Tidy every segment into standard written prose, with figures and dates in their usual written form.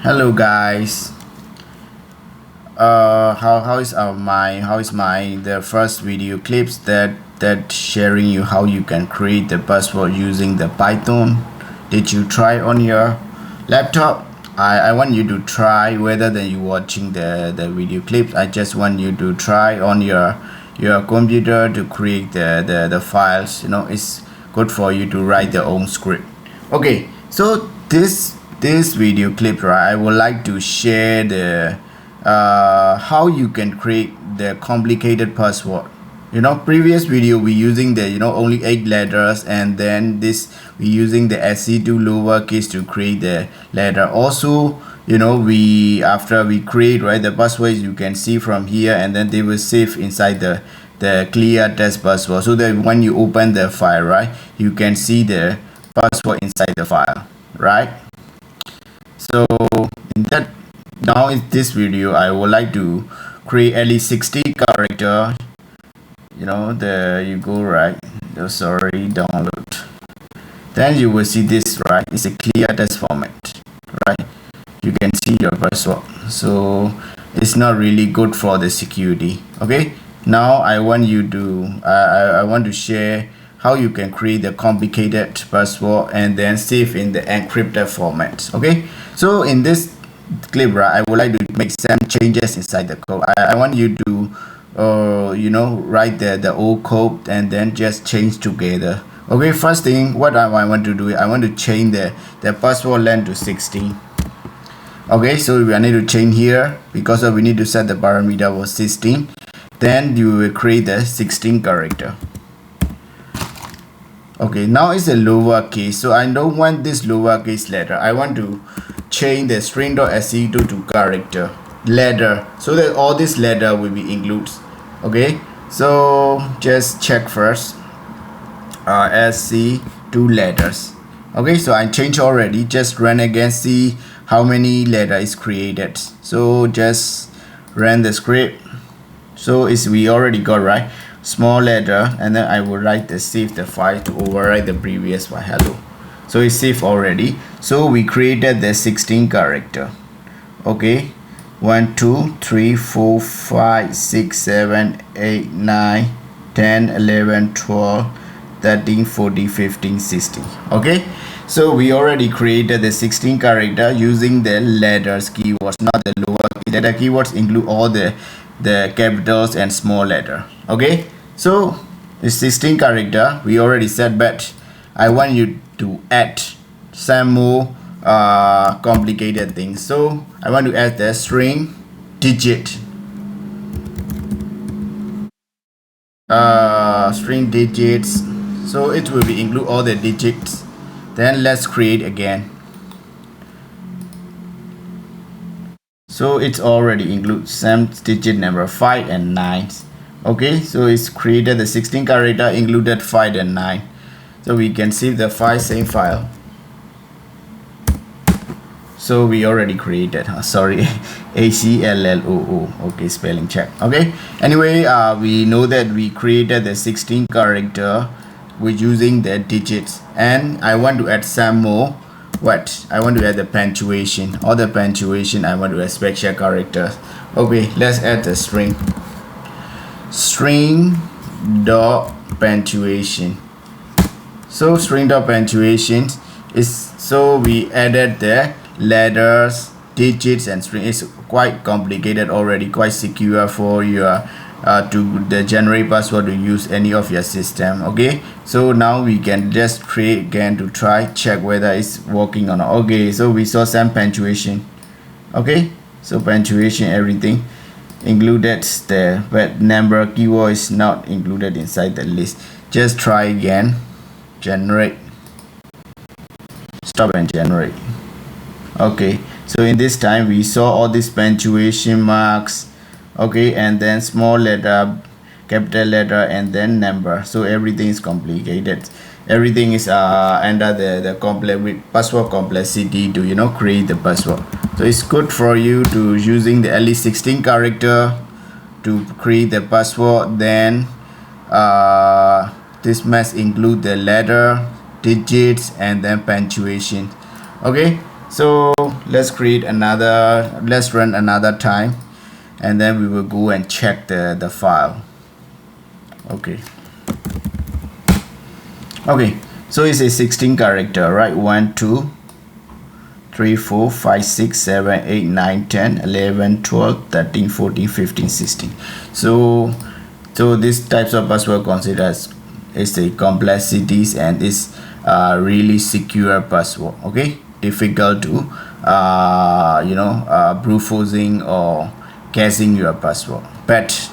Hello guys. How is my the first video clips that sharing you how you can create the password using the Python. Did you try on your laptop? I want you to try whether than you watching the video clips. I just want you to try on your computer to create the files. It's good for you to write their own script. Okay, so this video clip, right, I would like to share the how you can create the complicated password. Previous video we using the only 8 letters, and then this we using the SC2 lowercase to create the letter. Also, we after we create, right, the password, you can see from here, and then they will save inside the clear test password, so that when you open the file, right, you can see the password inside the file, right? So in that, now in this video I would like to create at least 60 character. There you go, right? Sorry, download. Then you will see this, right? It's a clear text format, right? You can see your password, so it's not really good for the security. Okay, now I want you to I want to share how you can create the complicated password and then save in the encrypted format. Okay, so in this clip, right, I would like to make some changes inside the code. I want you to write the old code and then just change together. Okay, first thing what I want to do, I want to change the password length to 16. Okay, so we need to change here because we need to set the parameter was 16. Then you will create the 16 character. Okay, now it's a lowercase, so I don't want this lowercase letter. I want to change the string.sc2 to character letter, so that all this letter will be included. Okay, so just check first, sc2 letters. Okay, so I changed already. Just run again, see how many letter is created. So just run the script. So we already got, right, small letter, and then I will write the save the file to overwrite the previous file. Hello, so it's saved already. So we created the 16 character. Okay, 1 2 3 4 5 6 7 8 9 10 11 12 13 14 15 16. Okay, so we already created the 16 character using the letters keywords, not the lower letter keywords include all the capitals and small letter. Okay, so the 16 character we already said, but I want you to add some more complicated things. So I want to add the string digit, string digits, so it will be include all the digits. Then let's create again. So it's already includes some digit number 5 and 9. Okay, so it's created the 16 character included 5 and 9. So we can save the file, same file. So we already created, sorry, ACLLOO. Okay, spelling check. Okay, anyway, we know that we created the 16 character with using the digits, and I want to add some more. I want to add the punctuation, or the punctuation I want to add special characters. Okay, let's add the string dot punctuation. So string dot punctuation is, so we added the letters, digits, and string. It's quite complicated already, quite secure for your to the generate password to use any of your system. Okay, so now we can just create again to try check whether it's working or not. Okay, so we saw some punctuation. Okay, so punctuation everything included there, but number keyword is not included inside the list. Just try again, generate, stop and generate. Okay, so in this time we saw all these punctuation marks. Okay, and then small letter, capital letter, and then number. So everything is complicated. Everything is under the complex with password complexity to create the password. So it's good for you to using the at least 16 character to create the password. Then this must include the letter, digits, and then punctuation. Okay, so let's create another, let's run another time, and then we will go and check the file. Okay, so it's a 16 character, right? 1 2 3 4 5 6 7 8 9 10 11 12 13 14 15 16. So these types of password considered as is the complexities and is really secure password. Okay, difficult to brute forcing or guessing your password, but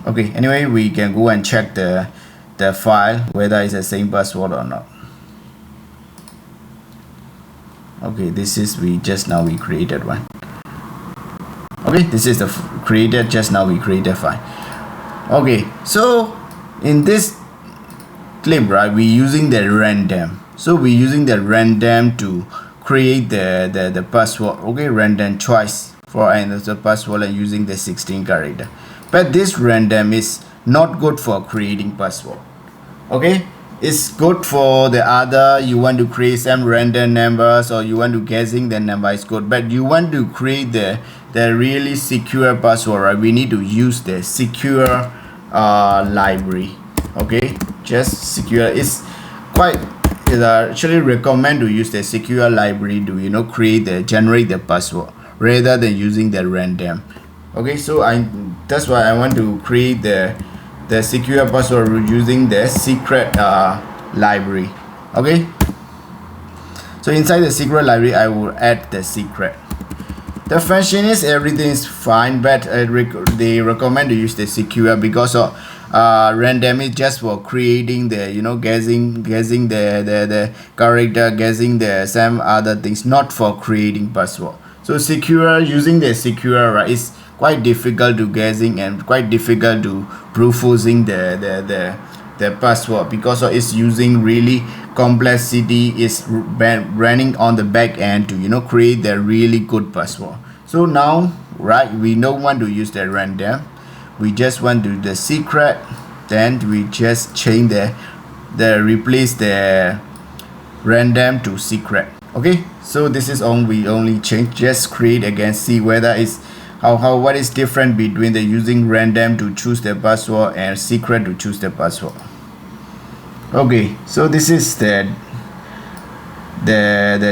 okay, anyway, we can go and check the file whether it's the same password or not. Okay, this is we created one. Okay, this is the created just now we created file. Okay, so in this clip, right, we're using the random. So we're using the random to create the password. Okay, random choice for the password and using the 16 character. But this random is not good for creating password. Okay, it's good for the other, you want to create some random numbers or you want to guessing the number is good, but you want to create the really secure password, right? We need to use the secure library. Okay, just secure is quite actually recommend to use the secure library to generate the password rather than using the random. Okay, so that's why I want to create the secure password using the secret library. Okay, so inside the secret library I will add the secret. The function is everything is fine, but they recommend to use the secure because of random is just for creating the guessing the character, guessing the some other things, not for creating password. So secure, using the secure, right, is quite difficult to guessing and quite difficult to brute forcing the password because it's using really complexity, is running on the back end to create the really good password. So now, right, we don't want to use the random, we just want to do the secret, then we just change the replace the random to secret. Okay, so this is we only change, just create again, see whether it's what is different between the using random to choose the password and secret to choose the password. Okay, so this is the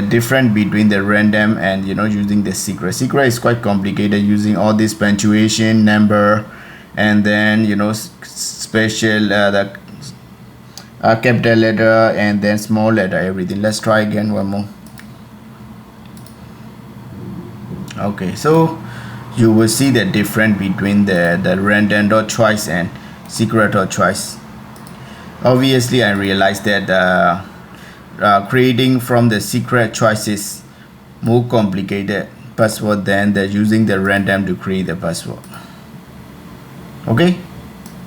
difference between the random and using the secret. Secret is quite complicated, using all this punctuation, number, and then special the capital letter and then small letter, everything. Let's try again one more. Okay, so you will see the difference between the random dot choice and secret dot choice. Obviously, I realized that creating from the secret choice is more complicated password than using the random to create the password. Okay,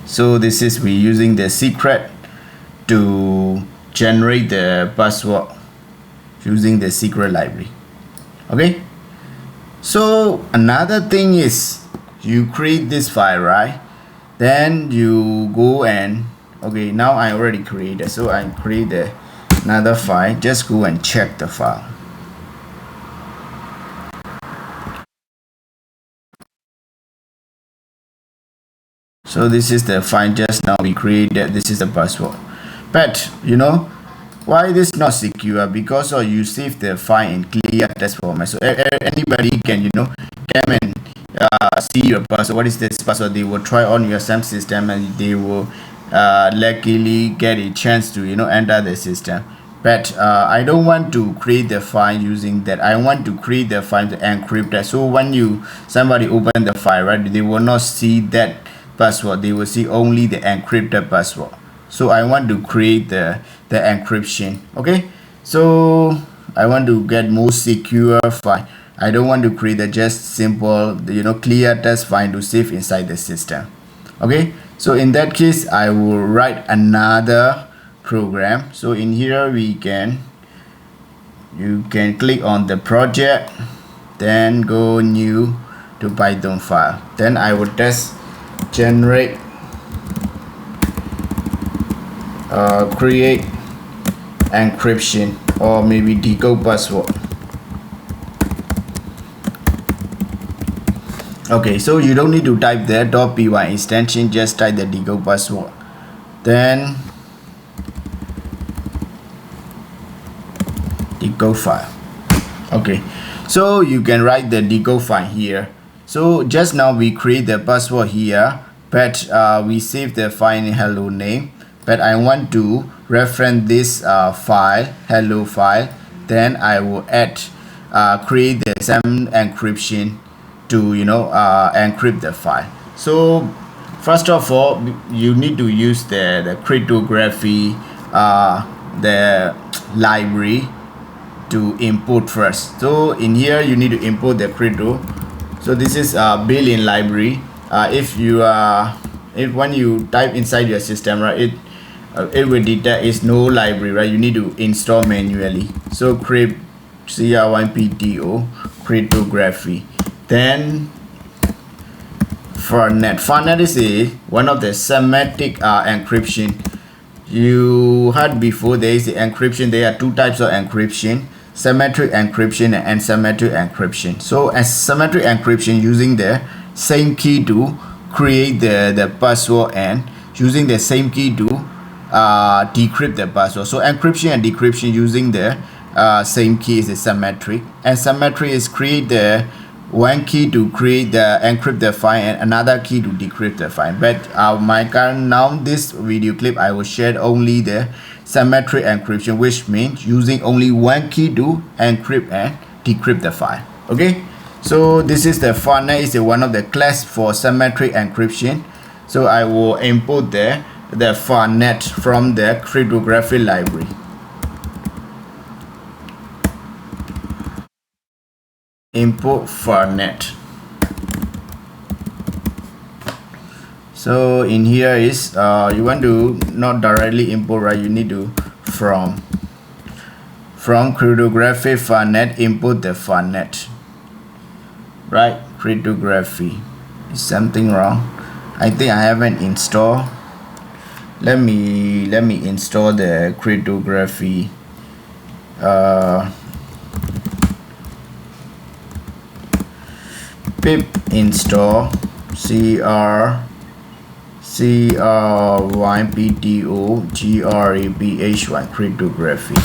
so this is we using the secret to generate the password using the secret library. Okay, so another thing is you create this file, right? Then you go and okay, now I already created, so I create another file. Just go and check the file. So this is the file just now we created. This is the password, but why this not secure? Because you save the file in clear text format, so anybody can come and see your password. What is this password? They will try on your SAM system and they will luckily get a chance to enter the system. But I don't want to create the file using that. I want to create the file to encrypt that. So when somebody open the file, right, they will not see that password. They will see only the encrypted password. So I want to create the encryption. Okay, so I want to get more secure file. I don't want to create a just simple clear text file to save inside the system. Okay, so in that case I will write another program. So in here you can click on the project, then go new to Python file. Then I will just generate create encryption, or maybe decode password. Okay, so you don't need to type there .py extension, just type the decode password. Then decode file. Okay, so you can write the decode file here. So just now we create the password here, but we save the file in hello name, but I want to reference this file, hello file. Then I will add create the some encryption to encrypt the file. So first of all, you need to use the cryptography the library to import first. So in here you need to import the crypto. So this is a built-in library. If when you type inside your system, right, it will detect is no library, right? You need to install manually. So crypto cryptography. Then Farnet is one of the semantic encryption. You heard before there is the encryption. There are two types of encryption: symmetric encryption and asymmetric encryption. So as symmetric encryption, using the same key to create the password and using the same key to decrypt the password. So encryption and decryption using the same key is symmetric, and symmetric is create the one key to create the encrypt the file and another key to decrypt the file. But now this video clip I will share only the symmetric encryption, which means using only one key to encrypt and decrypt the file. Okay, so this is the Farnet is one of the class for symmetric encryption. So I will import the Farnet from the cryptography library. Import Farnet. So in here is you want to not directly import, right? You need to from cryptography Farnet import the Farnet, right? Cryptography. Is something wrong? I think I haven't installed. Let me install the cryptography pip install cryptography.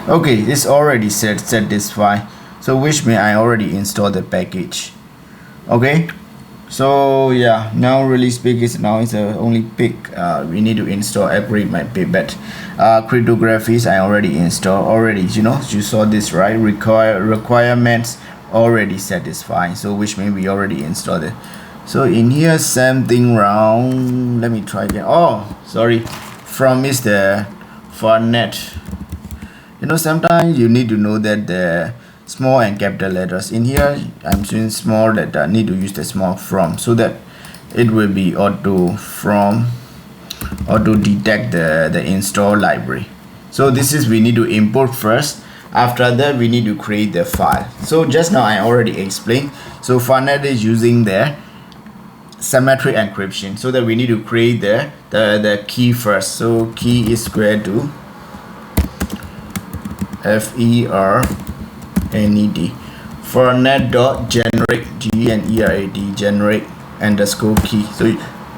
Okay, it's already satisfied, so which means I already installed the package. Okay, so yeah, now release package, now it's only pick we need to install upgrade my pip, but cryptographies I already installed already. You saw this, right? Requirements already satisfied, so which means we already installed it. So in here something wrong. Let me try again. Oh, sorry, from is the Farnet. Sometimes you need to know that the small and capital letters. In here I'm using small letter, need to use the small from, so that it will be auto detect the install library. So this is we need to import first. After that we need to create the file. So just now I already explained. So Farnet is using the symmetric encryption, so that we need to create the key first. So key is equal to FERNET Farnet.generate generate underscore key. So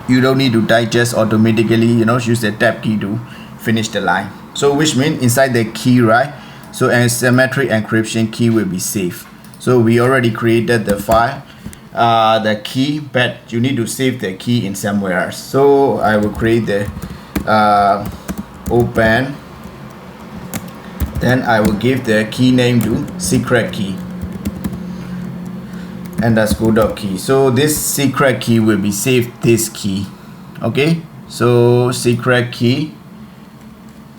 you don't need to type, just automatically use the tab key to finish the line. So which means inside the key, right? So asymmetric encryption key will be safe. So we already created the file, the key, but you need to save the key in somewhere else. So I will create the open, then I will give the key name to secret key underscore key. So this secret key will be saved this key. Okay, so secret key,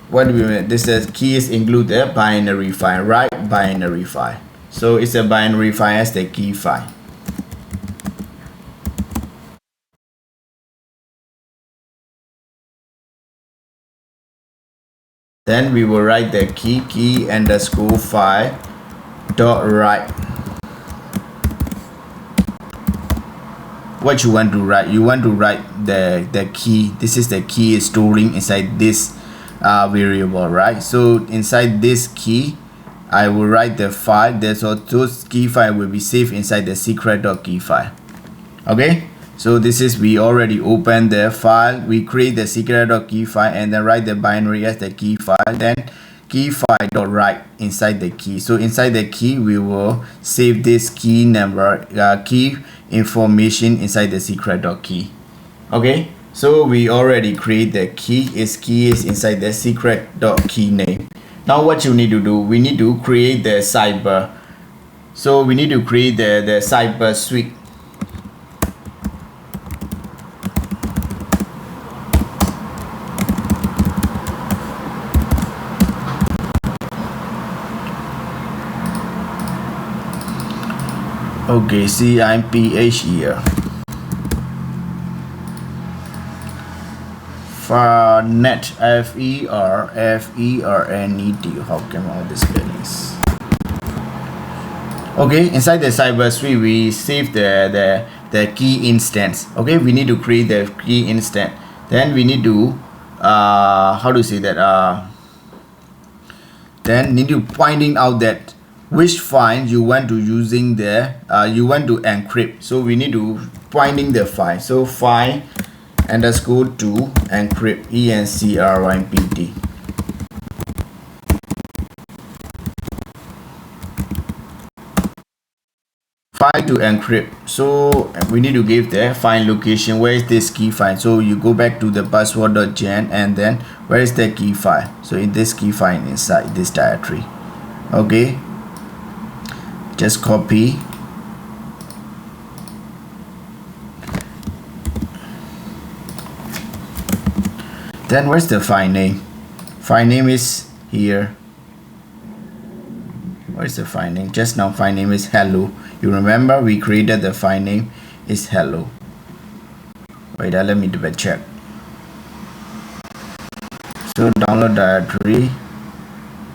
what do we mean? This is key is include the binary file, right? Binary file. So it's a binary file as the key file. Then we will write the key underscore file dot write. What you want to write? You want to write the key. This is the key is storing inside this variable, right? So inside this key I will write the file. Those key file will be saved inside the secret.key file. Okay, so this is, we already opened the file, we create the secret.key file and then write the binary as the key file, then key file dot write inside the key. So inside the key we will save this key number, key information inside the secret.key. Okay, so we already create the key is inside the secret.key name. Now what you need to do, we need to create the cyber. So we need to create the cyber suite. Okay, CIMPH here. Fernet, FERNET. How come all these spellings? Okay, inside the cyber suite we save the key instance. Okay, we need to create the key instance. Then we need to how to say that, then need to pointing out that which file you want to using the you want to encrypt. So we need to pointing the file. So file underscore to encrypt, ENCRYPT. File to encrypt. So we need to give the file location. Where is this key file? So you go back to the password.gen and then where is the key file? So in this key file inside this directory. Okay, just copy. Then where's the file name? File name is here. Where's the file name? Just now file name is hello. You remember we created the file name is hello. Wait, let me double check. So download directory,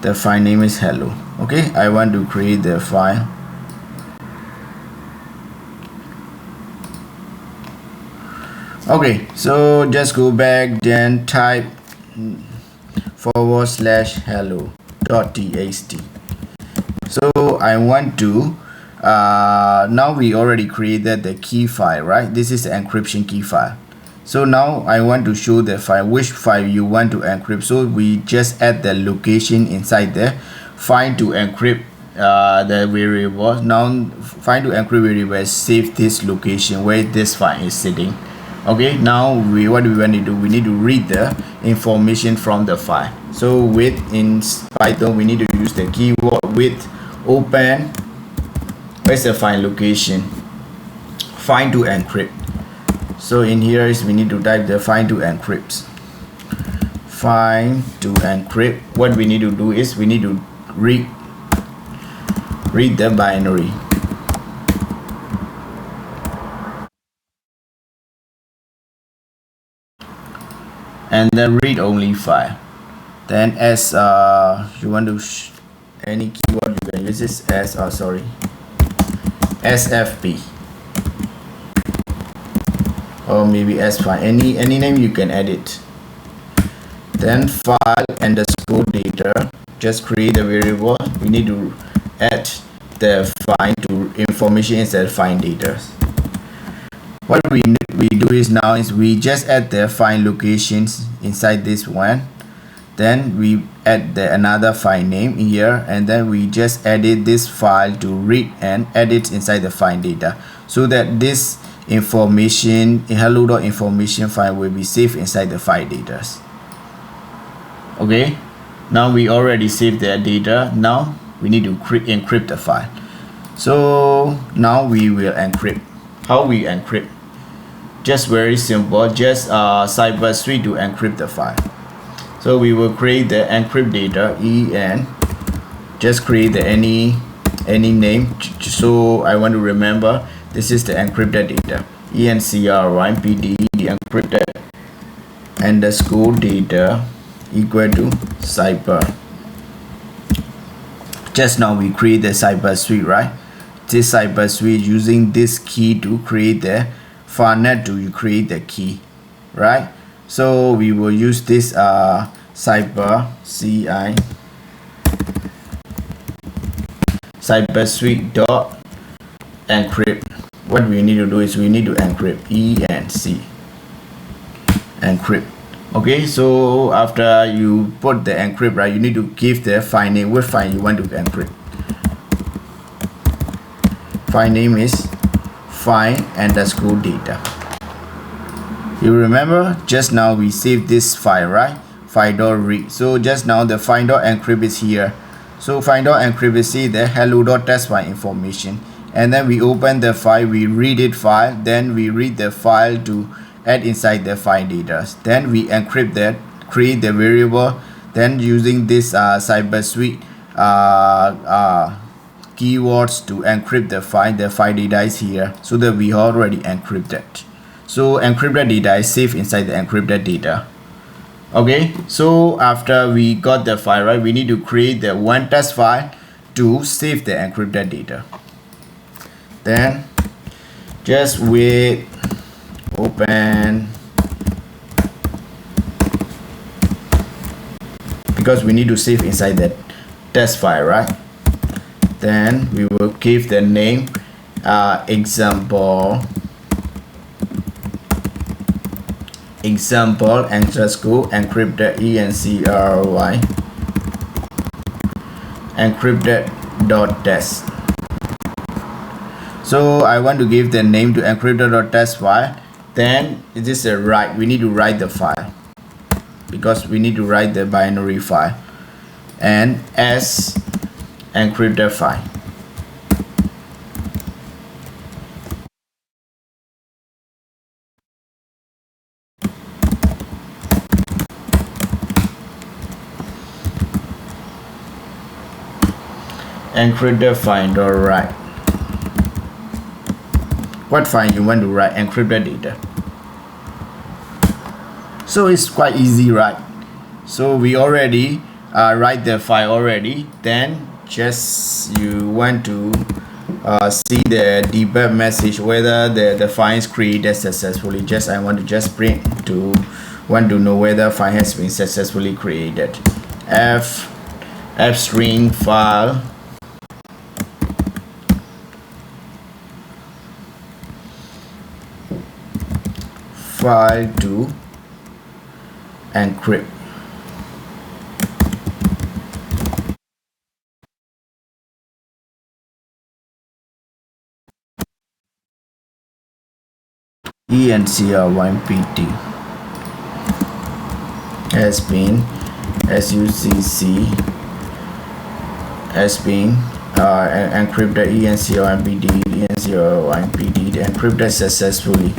the file name is hello. Okay, I want to create the file. Okay, so just go back, then type /hello.txt. So I want to now we already created the key file, right? This is the encryption key file. So now I want to show the file, which file you want to encrypt. So we just add the location inside the file to encrypt the variable. Now file to encrypt variable, save this location where this file is sitting. Okay, now what we want to do, we need to read the information from the file. So with in Python we need to use the keyword with open. Where's the file location? File to encrypt. So in here is we need to type the file to encrypt. File to encrypt. What we need to do is we need to read the binary. And then read only file. Then as you want to any keyword you can use this as SFP or maybe S5, any name you can edit. Then file underscore data, just create a variable. We need to add the file to information instead of file data. What we do is now is we just add the file locations inside this one. Then we add another file name here, and then we just edit this file to read and edit inside the file data, so that this information hello.information file will be saved inside the file data. Okay, now we already saved the data. Now we need to encrypt the file. So now we will encrypt. How we encrypt? Just very simple, just cyber suite to encrypt the file. So we will create the encrypt data, just create the any name. So I want to remember this is the encrypted data, ENCRYPT, the encrypted underscore data equal to cyber. Just now we create the cyber suite, right? This cyber suite using this key to create the Fernet to create the key, right? So we will use this cyber suite dot encrypt. What we need to do is we need to encrypt encrypt. Okay, so after you put the encrypt, right, you need to give the file name. What file you want to encrypt? File name is file_data. You remember just now we saved this file, right? File.read. So just now the file.encrypt is here. So file.encrypt is see the hello.test file information, and then we open the file, we read it file, then we read the file to add inside the file data. Then we encrypt that, create the variable, then using this cyber suite keywords to encrypt the file data is here, so that we already encrypted. So encrypted data is safe inside the encrypted data. Okay, so after we got the file, right, we need to create the one test file to save the encrypted data. Then just wait, open, because we need to save inside that test file, right? Then we will give the name example underscore encrypted encrypted.test. So I want to give the name to encrypted.test file. Then it is a write. We need to write the file because we need to write the binary file, and as encrypted file. Encrypted file dot write. What file you want to write? Encrypted data. So it's quite easy, right? So we already write the file already. Then just you want to see the debug message whether the file is created successfully. Just I want to just print to want to know whether file has been successfully created. F string file to encrypt. encrypt has been SUCC has been encrypted. encrypted encrypted successfully.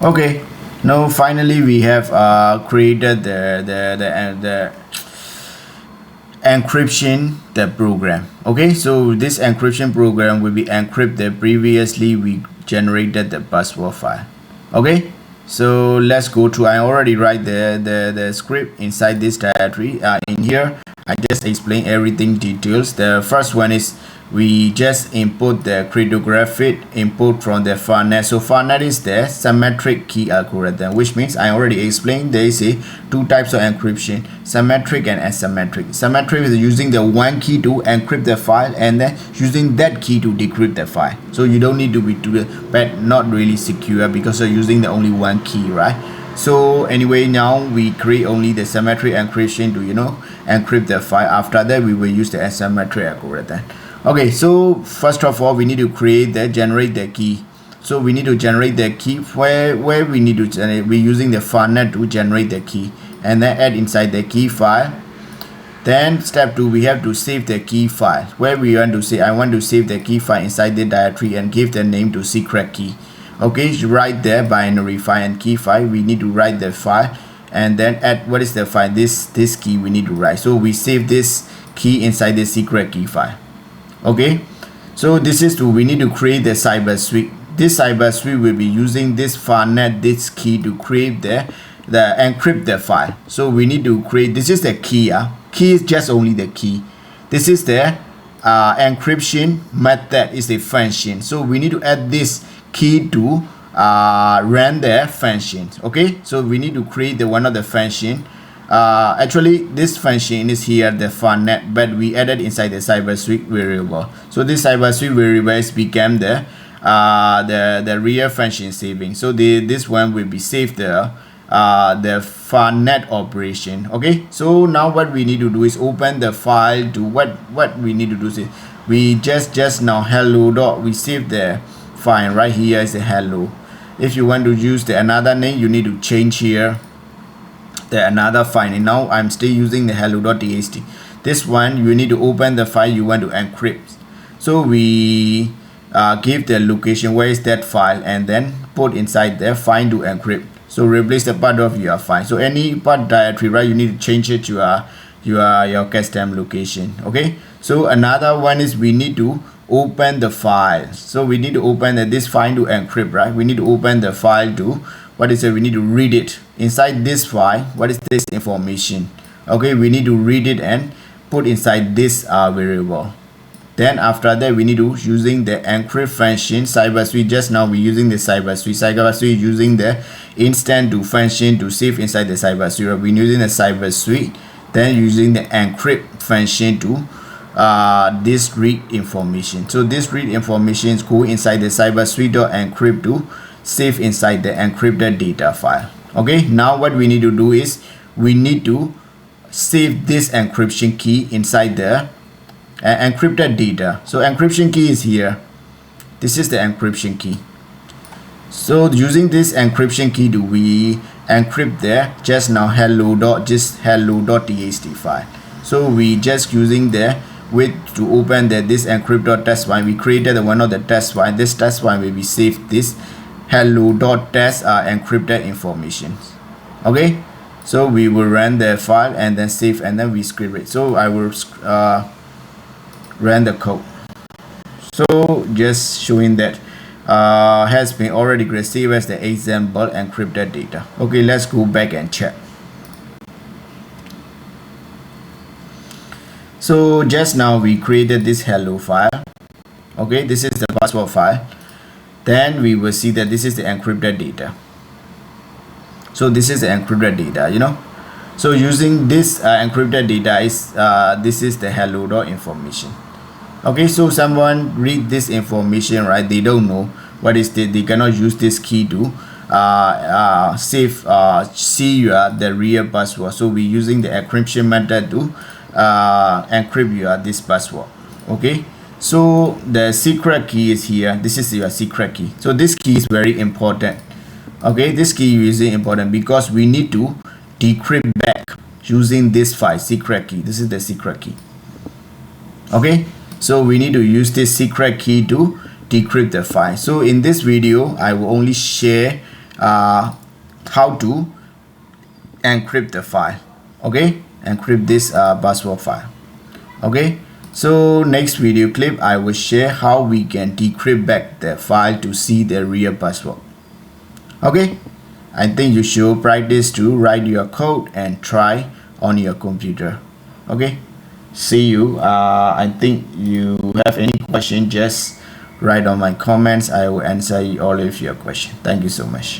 Okay, now finally we have created the encryption program. Okay, so this encryption program will be encrypted previously we generated the password file. Okay, so let's go to, I already write the script inside this directory. In here I just explain everything details. The first one is we just input the cryptographic input from the FARNet. So FARNet is the symmetric key algorithm, which means I already explained there is two types of encryption, symmetric and asymmetric. Symmetric is using the one key to encrypt the file and then using that key to decrypt the file. So you don't need to be not really secure because you're using the only one key, right? So anyway, now we create only the symmetric encryption to encrypt the file. After that we will use the asymmetric algorithm. Okay, so first of all we need to generate the key. So we need to generate the key. Where we need to generate, we're using the FARNet to generate the key, and then add inside the key file Then step 2, we have to save the key file. Where we want to say, I want to save the key file inside the directory and give the name to secret key. Okay, so write there binary file and key file. We need to write the file and then add what is the file, this key we need to write. So we save this key inside the secret key file. Okay, so this is we need to create the cyber suite. This cyber suite will be using this farnet, this key to create the encrypt the file. So we need to create, this is the key. Key is just only the key. This is the encryption method is a function. So we need to add this key to run the functions. Okay, so we need to create the one of the function. Actually this function is here, the farnet, but we added inside the cyber suite variable. So this cyber suite variable is become the real function saving. So this one will be saved the farnet operation. Okay, so now what we need to do is open the file to what we need to do is we just now hello dot, we save the file right here is the hello. If you want to use the another name, you need to change here the another file. And now I'm still using the hello.txt. This one you need to open the file you want to encrypt. So we give the location where is that file and then put inside there find to encrypt. So replace the part of your file. So any part directory, right, you need to change it to your custom location. Okay, so another one is we need to open the file. So we need to open this file to encrypt, right? We need to open the file to what is it, we need to read it inside this file. What is this information? Okay, we need to read it and put inside this variable. Then after that we need to using the encrypt function cyber suite. Just now we using the cyber suite using the instant to function to save inside the cyber suite. We're using the cyber suite, then using the encrypt function to this read information. So this read information is go inside the cyber suite.encrypt to save inside the encrypted data file. Okay, now what we need to do is we need to save this encryption key inside the encrypted data. So encryption key is here. This is the encryption key. So using this encryption key, do we encrypt there just now hello.txt file. So we just using the with to open this encrypt.test file. We created one of the test file. This test file will be saved this hello.test encrypted information. Okay, so we will run the file and then save and then we script it. So I will run the code. So just showing that has been already received as the example encrypted data. Okay, let's go back and check. So just now we created this hello file. Okay, this is the password file. Then we will see that this is the encrypted data. So this is the encrypted data, you know. So using this encrypted data is this is the hello dot information. Okay, so someone read this information, right? They don't know what is the, they cannot use this key to save see the real password. So we're using the encryption method to encrypt this password. Okay, so the secret key is here. This is your secret key. So this key is very important. Okay, this key is very important because we need to decrypt back using this file secret key. This is the secret key. Okay, so we need to use this secret key to decrypt the file. So in this video I will only share how to encrypt the file. Okay, encrypt this password file. Okay, so next video clip I will share how we can decrypt back the file to see the real password. Okay, I think you should practice to write your code and try on your computer. Okay, see you. I think you have any question, just write on my comments. I will answer all of your questions. Thank you so much.